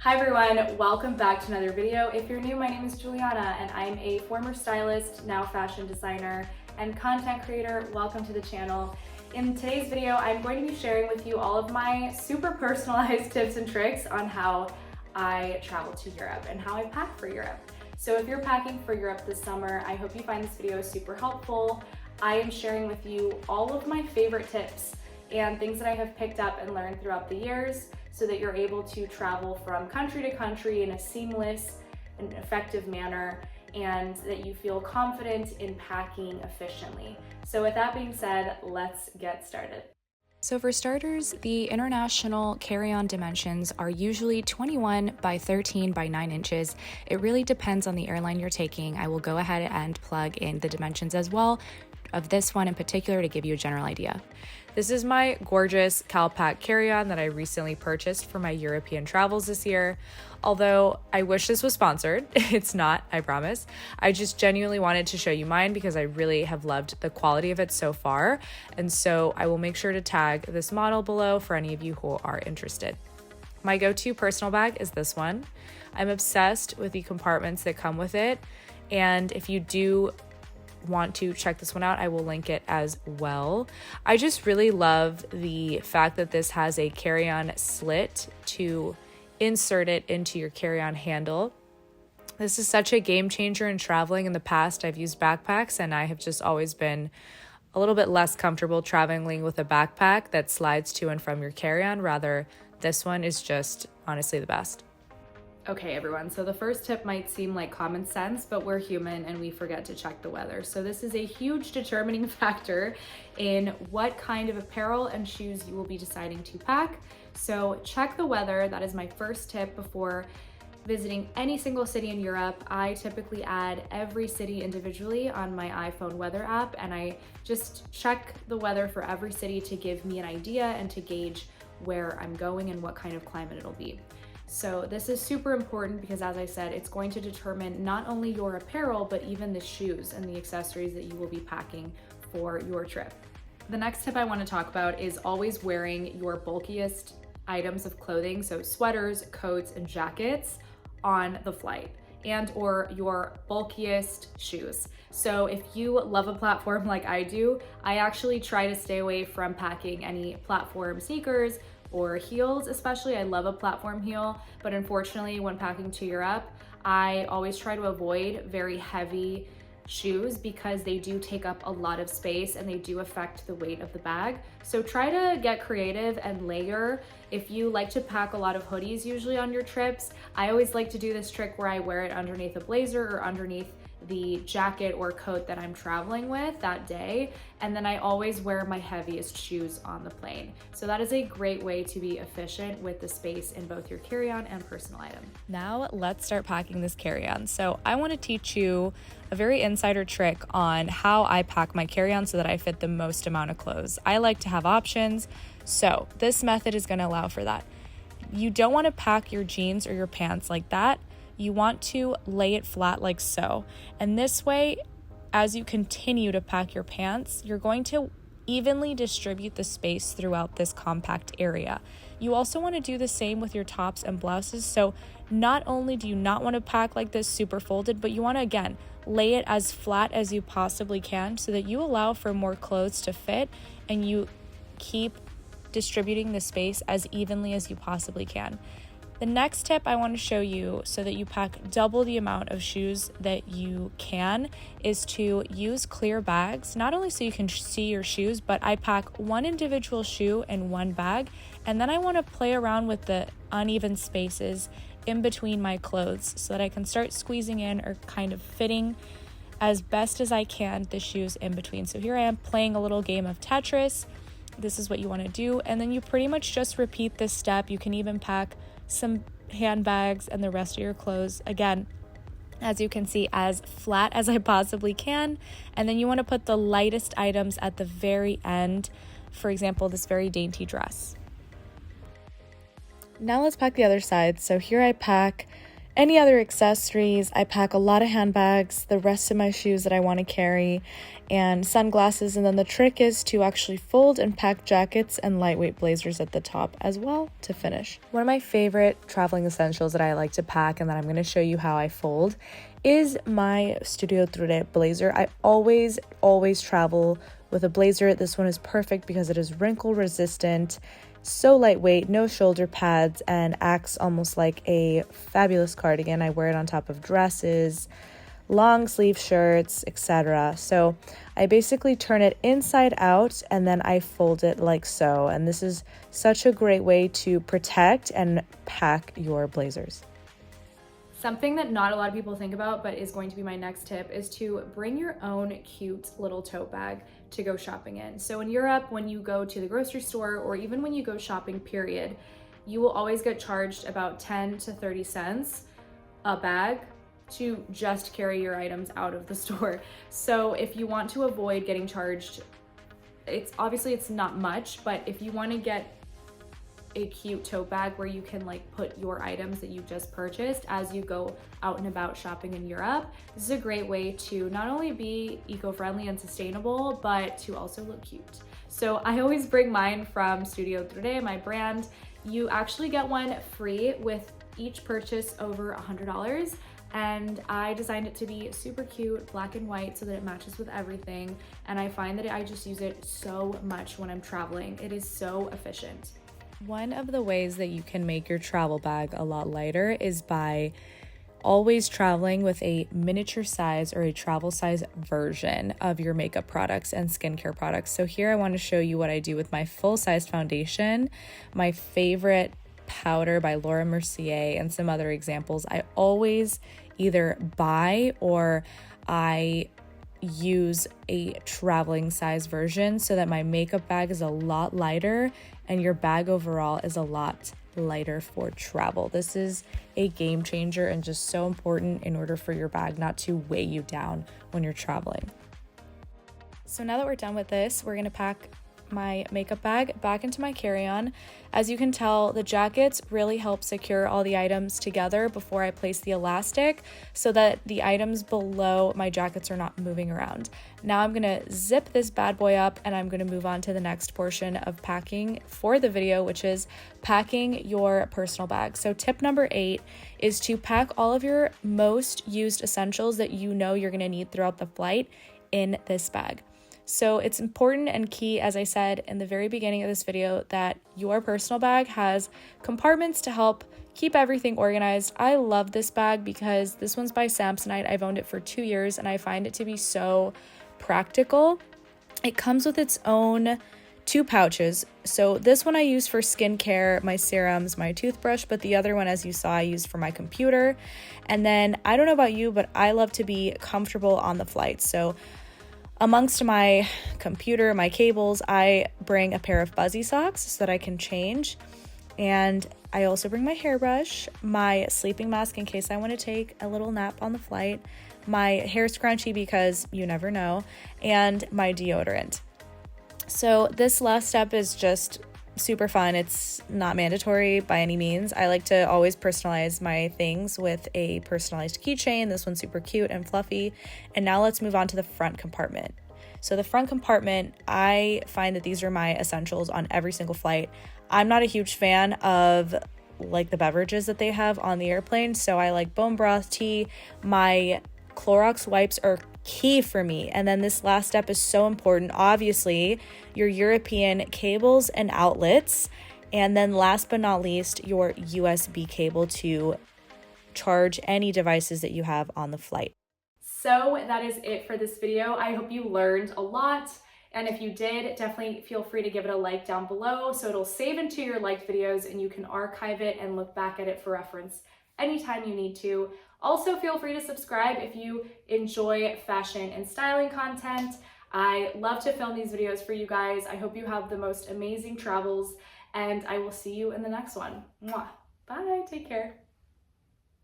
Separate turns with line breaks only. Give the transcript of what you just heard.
Hi everyone, welcome back to another video. If you're new, my name is Juliana and I'm a former stylist, now fashion designer and content creator. Welcome to the channel. In today's video, I'm going to be sharing with you all of my super personalized tips and tricks on how I travel to Europe and how I pack for Europe. So if you're packing for Europe this summer, I hope you find this video super helpful. I am sharing with you all of my favorite tips and things that I have picked up and learned throughout the years so that you're able to travel from country to country in a seamless and effective manner and that you feel confident in packing efficiently. So with that being said, let's get started.
So for starters, the international carry-on dimensions are usually 21 by 13 by 9 inches. It really depends on the airline you're taking. I will go ahead and plug in the dimensions as well of this one in particular to give you a general idea. This is my gorgeous CALPAK carry-on that I recently purchased for my European travels this year. Although I wish this was sponsored, it's not, I promise. I just genuinely wanted to show you mine because I really have loved the quality of it so far. And so I will make sure to tag this model below for any of you who are interested. My go-to personal bag is this one. I'm obsessed with the compartments that come with it. And if you do want to check this one out, I will link it as well. I just really love the fact that this has a carry-on slit to insert it into your carry-on handle. This is such a game changer in traveling. In the past, I've used backpacks and I have just always been a little bit less comfortable traveling with a backpack that slides to and from your carry-on. Rather, this one is just honestly the best.
Okay everyone, so the first tip might seem like common sense, but we're human and we forget to check the weather. So this is a huge determining factor in what kind of apparel and shoes you will be deciding to pack. So check the weather. That is my first tip before visiting any single city in Europe. I typically add every city individually on my iPhone weather app, and I just check the weather for every city to give me an idea and to gauge where I'm going and what kind of climate it'll be. So this is super important because, as I said, it's going to determine not only your apparel, but even the shoes and the accessories that you will be packing for your trip. The next tip I want to talk about is always wearing your bulkiest items of clothing, so sweaters, coats, and jackets on the flight, and or your bulkiest shoes. So if you love a platform like I do, I actually try to stay away from packing any platform sneakers or heels. Especially, I love a platform heel, but unfortunately when packing to Europe, I always try to avoid very heavy shoes because they do take up a lot of space and they do affect the weight of the bag. So try to get creative and layer. If you like to pack a lot of hoodies usually on your trips, I always like to do this trick where I wear it underneath a blazer or underneath the jacket or coat that I'm traveling with that day, and then I always wear my heaviest shoes on the plane. So that is a great way to be efficient with the space in both your carry-on and personal item.
Now let's start packing this carry-on. So I want to teach you a very insider trick on how I pack my carry-on so that I fit the most amount of clothes. I like to have options, so this method is going to allow for that. You don't want to pack your jeans or your pants like that. You want to lay it flat like so. And this way, as you continue to pack your pants, you're going to evenly distribute the space throughout this compact area. You also want to do the same with your tops and blouses. So not only do you not want to pack like this super folded, but you want to, again, lay it as flat as you possibly can so that you allow for more clothes to fit and you keep distributing the space as evenly as you possibly can. The next tip I want to show you so that you pack double the amount of shoes that you can is to use clear bags, not only so you can see your shoes, but I pack one individual shoe in one bag, and then I want to play around with the uneven spaces in between my clothes so that I can start squeezing in or kind of fitting as best as I can the shoes in between. So here I am playing a little game of Tetris. This is what you want to do, and then you pretty much just repeat this step. You can even pack some handbags and the rest of your clothes, again, as you can see, as flat as I possibly can. And then you want to put the lightest items at the very end. For example, this very dainty dress. Now let's pack the other side. So here I pack any other accessories. I pack a lot of handbags, the rest of my shoes that I want to carry, and sunglasses. And then the trick is to actually fold and pack jackets and lightweight blazers at the top as well to finish. One of my favorite traveling essentials that I like to pack and that I'm going to show you how I fold is my Studio Trure blazer. I always travel with a blazer. This one is perfect because it is wrinkle resistant, so lightweight, no shoulder pads, and acts almost like a fabulous cardigan. I wear it on top of dresses, long sleeve shirts, etc. So I basically turn it inside out and then I fold it like so. And this is such a great way to protect and pack your blazers.
Something that not a lot of people think about, but is going to be my next tip, is to bring your own cute little tote bag to go shopping in. So in Europe, when you go to the grocery store or even when you go shopping, period, you will always get charged about 10 to 30 cents a bag to just carry your items out of the store. So if you want to avoid getting charged, it's not much, but if you want to get a cute tote bag where you can like put your items that you just purchased as you go out and about shopping in Europe, this is a great way to not only be eco-friendly and sustainable, but to also look cute. So I always bring mine from Studio Trure, my brand. You actually get one free with each purchase over $100. And I designed it to be super cute, black and white, so that it matches with everything. And I find that I just use it so much when I'm traveling. It is so efficient.
One of the ways that you can make your travel bag a lot lighter is by always traveling with a miniature size or a travel size version of your makeup products and skincare products. So here I want to show you what I do with my full-size foundation, my favorite powder by Laura Mercier, and some other examples. I always either buy or I use a traveling size version so that my makeup bag is a lot lighter and your bag overall is a lot lighter for travel. This is a game changer and just so important in order for your bag not to weigh you down when you're traveling. So now that we're done with this, we're gonna pack my makeup bag back into my carry-on. As you can tell, the jackets really help secure all the items together before I place the elastic so that the items below my jackets are not moving around. Now I'm gonna zip this bad boy up and I'm gonna move on to the next portion of packing for the video, which is packing your personal bag. So tip number 8 is to pack all of your most used essentials that you know you're gonna need throughout the flight in this bag. So it's important and key, as I said in the very beginning of this video, that your personal bag has compartments to help keep everything organized. I love this bag because this one's by Samsonite. I've owned it for 2 years and I find it to be so practical. It comes with its own 2 pouches. So this one I use for skincare, my serums, my toothbrush, but the other one, as you saw, I use for my computer. And then I don't know about you, but I love to be comfortable on the flight. So amongst my computer, my cables, I bring a pair of Buzzy socks so that I can change. And I also bring my hairbrush, my sleeping mask in case I want to take a little nap on the flight, my hair scrunchie because you never know, and my deodorant. So this last step is just super fun. It's not mandatory by any means. I like to always personalize my things with a personalized keychain. This one's super cute and fluffy. And now let's move on to the front compartment. So the front compartment, I find that these are my essentials on every single flight. I'm not a huge fan of like the beverages that they have on the airplane. So I like bone broth, tea. My Clorox wipes are key for me. And then this last step is so important. Obviously, your European cables and outlets. And then last but not least, your USB cable to charge any devices that you have on the flight.
So that is it for this video. I hope you learned a lot. And if you did, definitely feel free to give it a like down below so it'll save into your liked videos and you can archive it and look back at it for reference anytime you need to. Also, feel free to subscribe if you enjoy fashion and styling content. I love to film these videos for you guys. I hope you have the most amazing travels and I will see you in the next one. Mwah. Bye, take care.